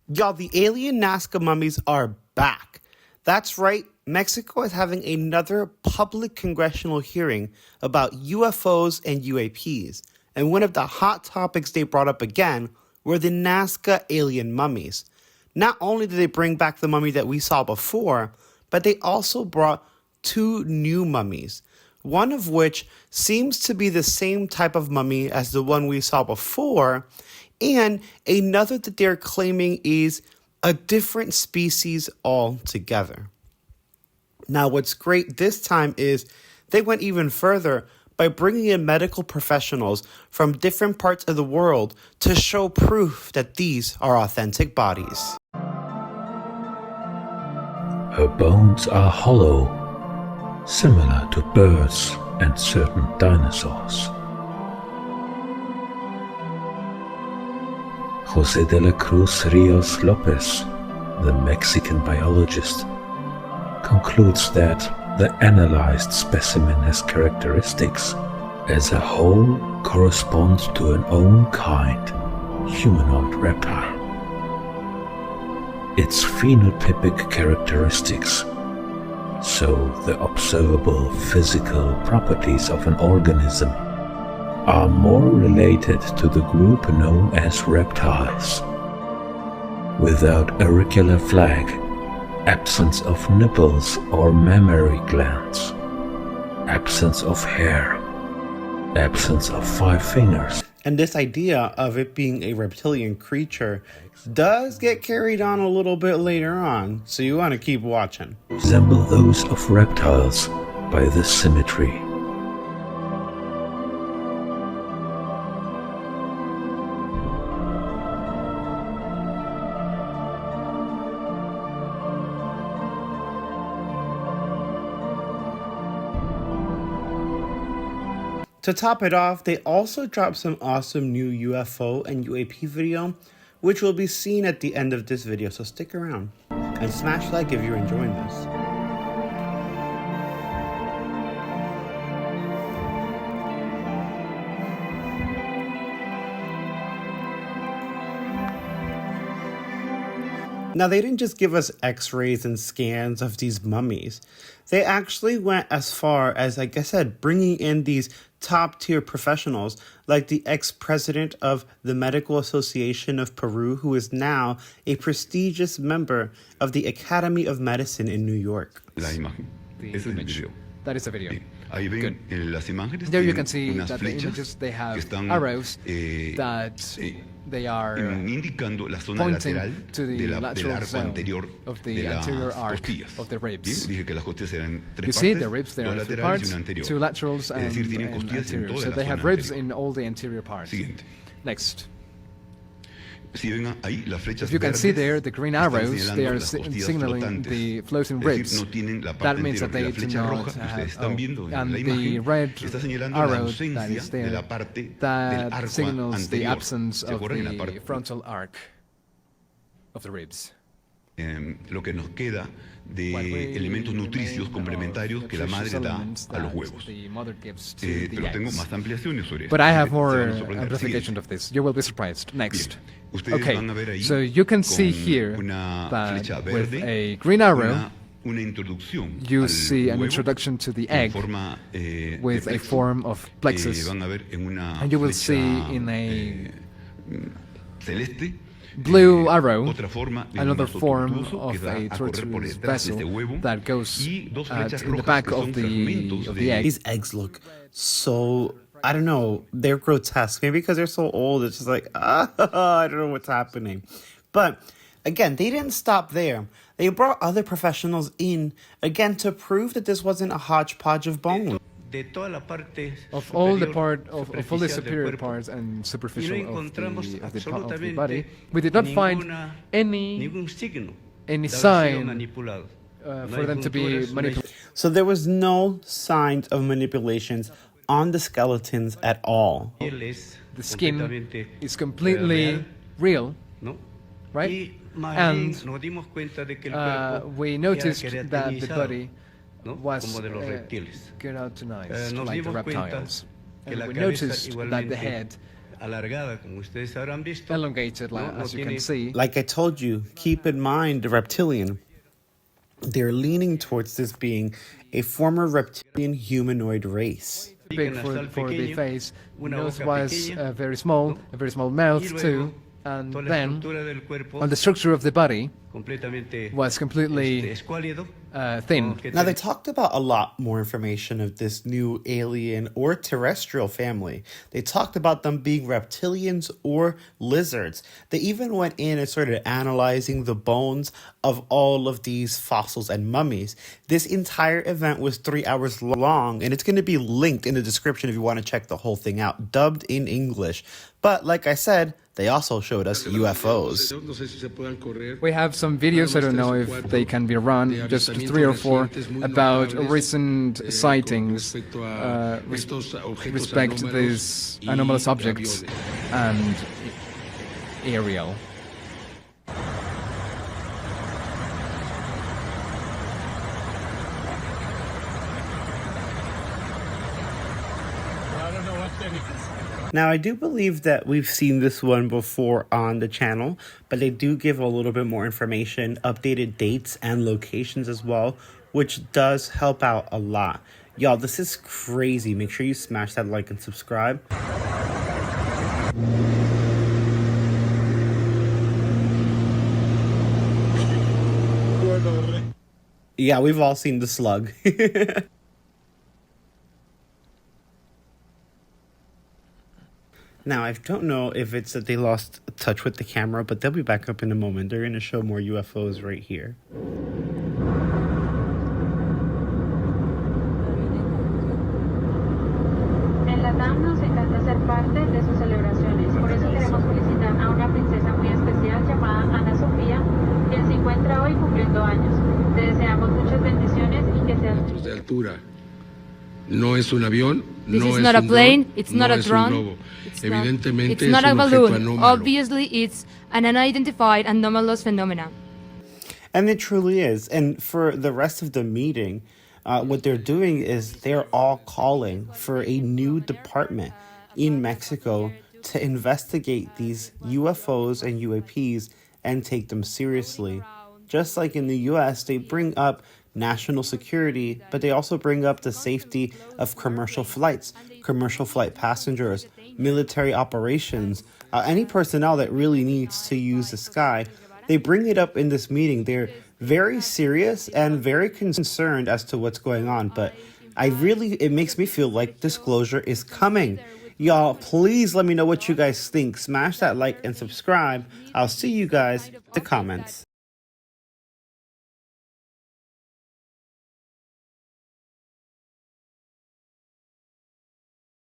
Y'all, the alien Nazca mummies are back. That's right, Mexico is having another public congressional hearing about UFOs and UAPs. And one of the hot topics they brought up again were the Nazca Alien Mummies. Not only did they bring back the mummy that we saw before, but they also brought two new mummies. One of which seems to be the same type of mummy as the one we saw before, and another that they're claiming is a different species altogether. Now, what's great this time is they went even further by bringing in medical professionals from different parts of the world to show proof that these are authentic bodies. Her bones are hollow, similar to birds and certain dinosaurs. José de la Cruz Rios López, the Mexican biologist, concludes that the analyzed specimen has characteristics as a whole correspond to an own kind, humanoid reptile. Its phenotypic characteristics, so the observable physical properties of an organism, are more related to the group known as reptiles. Without auricular flag, absence of nipples or mammary glands, absence of hair, absence of 5 fingers. And this idea of it being a reptilian creature does get carried on a little bit later on, so you want to keep watching. Resemble those of reptiles by the symmetry. To top it off, they also dropped some awesome new UFO and UAP video, which will be seen at the end of this video, so stick around. And smash like if you're enjoying this. Now, they didn't just give us x-rays and scans of these mummies. They actually went as far as, like I said, bringing in these top-tier professionals, like the ex-president of the Medical Association of Peru, who is now a prestigious member of the Academy of Medicine in New York. La imagen. Ese es el video. That is the video. Sí. Ahí ven las imágenes. There you can see that the images, they have arrows that they are indicando la zona pointing lateral to the del lateral arco zone anterior of the de las anterior arc costillas. of the ribs. Bien, dije que las costillas eran tres You partes, see the ribs, there dos are 3 laterales y parts, una anterior. 2 laterals Es decir, tienen and costillas en anterior. toda So la they zona have ribs anterior. in all the anterior parts. Siguiente. Next. Si ven ahí las flechas If you can verdes, see there, the green están arrows, they are señalando las costillas signaling flotantes. the floating Es decir, ribs. no tienen la parte That means that anterior. they La do flecha not roja que ustedes have, están viendo en and la the imagen red está señalando la arrow that ausencia is de there, la parte del that arco signals the anterior. absence ¿Se of acuerdan? En la the parte, frontal arc of the ribs. lo que nos queda de elementos nutricios complementarios que la madre da a los huevos. Pero tengo más ampliaciones sobre esto. But I have Se more van a sorprender. amplification of this. You will be surprised. Next. Bien. Ustedes Okay, van a ver ahí so you can see con here una that flecha with verde, a green arrow, una introducción you al see an huevo introduction to the en egg forma, with de a plexo. form of plexus, Van a ver en una and you will flecha, see in a celeste blue arrow otra forma de another un form tortuoso que of da a a correr por tortuous detrás de este vessel huevo that goes y dos flechas in the rojas back que of son the fragmentos de egg. These eggs look so, I don't know, they're grotesque. Maybe because they're so old, it's just like, I don't know what's happening. But again, they didn't stop there. They brought other professionals in, again, to prove that this wasn't a hodgepodge of bone. Of all the superior parts and superficial of the body, we did not find any sign for them to be manipulated. So there was no signs of manipulations on the skeletons at all. The skin is completely real, right? And we noticed that the body was caracterized like the reptiles. And we noticed that the head elongated, as you can see. Like I told you, keep in mind the reptilian. They're leaning towards this being a former reptilian humanoid race. Big for the face, nose was very small, a very small mouth too, and then on the structure of the body was completely thin. Now, they talked about a lot more information of this new alien or terrestrial family. They talked about them being reptilians or lizards. They even went in and started analyzing the bones of all of these fossils and mummies. This entire event was 3 hours long, and it's going to be linked in the description if you want to check the whole thing out, dubbed in English. But like I said, they also showed us UFOs. We have some videos, I don't know if they can be run, just 3 or 4, about recent sightings respect these anomalous objects and aerial. Now, I do believe that we've seen this one before on the channel, but they do give a little bit more information, updated dates and locations as well, which does help out a lot. Y'all, this is crazy. Make sure you smash that like and subscribe. Yeah, we've all seen the slug. Now, I don't know if it's that they lost touch with the camera, but they'll be back up in a moment. They're going to show more UFOs right here. En Latam nos encanta ser parte de sus celebraciones. Por eso queremos felicitar a una princesa muy especial llamada Ana Sofía, quien se encuentra hoy cumpliendo años. Te deseamos muchas bendiciones y que seas... de altura. No es un avión, This no is es not a un plane, dron, it's no not a es un drone, globo. it's Evidentemente not es a un objeto balloon. anómalo. Obviously, it's an unidentified anomalous phenomena. And it truly is. And for the rest of the meeting, what they're doing is they're all calling for a new department in Mexico to investigate these UFOs and UAPs and take them seriously. Just like in the US, they bring up national security, but they also bring up the safety of commercial flights, commercial flight passengers, military operations, any personnel that really needs to use the sky. They bring it up in this meeting. They're very serious and very concerned as to what's going on, but it makes me feel like disclosure is coming. Y'all, please let me know what you guys think. Smash that like and subscribe. I'll see you guys in the comments.